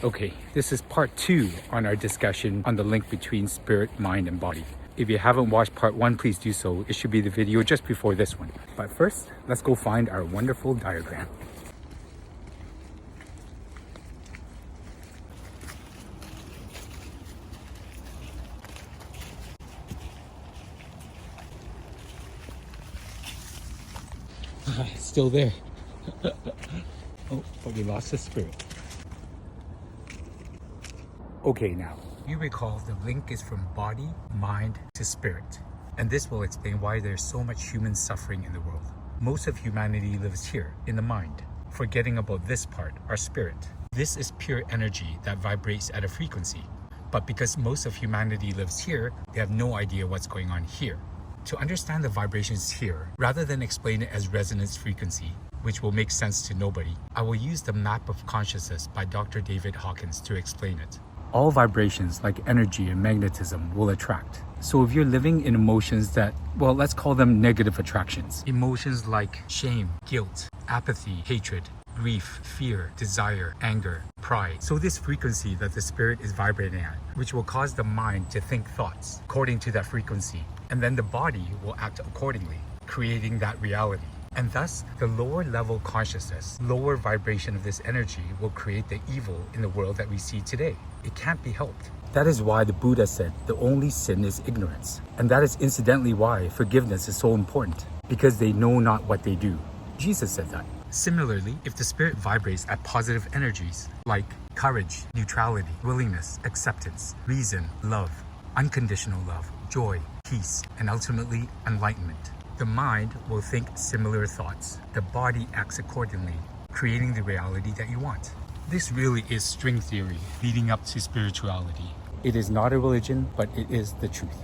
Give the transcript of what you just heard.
Okay, this is part 2 on our discussion on the link between spirit, mind, and body. If you haven't watched part 1, please do so. It should be the video just before this one. But first, let's go find our wonderful diagram. It's still there. Oh, but we lost the spirit. Okay, now, you recall the link is from body, mind to spirit. And this will explain why there's so much human suffering in the world. Most of humanity lives here, in the mind, forgetting about this part, our spirit. This is pure energy that vibrates at a frequency. But because most of humanity lives here, they have no idea what's going on here. To understand the vibrations here, rather than explain it as resonance frequency, which will make sense to nobody, I will use the map of consciousness by Dr. David Hawkins to explain it. All vibrations like energy and magnetism will attract. So if you're living in emotions that, well, let's call them negative attractions. Emotions like shame, guilt, apathy, hatred, grief, fear, desire, anger, pride. So this frequency that the spirit is vibrating at, which will cause the mind to think thoughts according to that frequency. And then the body will act accordingly, creating that reality. And thus, the lower level consciousness, lower vibration of this energy will create the evil in the world that we see today. It can't be helped. That is why the Buddha said the only sin is ignorance. And that is incidentally why forgiveness is so important, because they know not what they do. Jesus said that. Similarly, if the spirit vibrates at positive energies like courage, neutrality, willingness, acceptance, reason, love, unconditional love, joy, peace, and ultimately enlightenment, the mind will think similar thoughts. The body acts accordingly, creating the reality that you want. This really is string theory leading up to spirituality. It is not a religion, but it is the truth.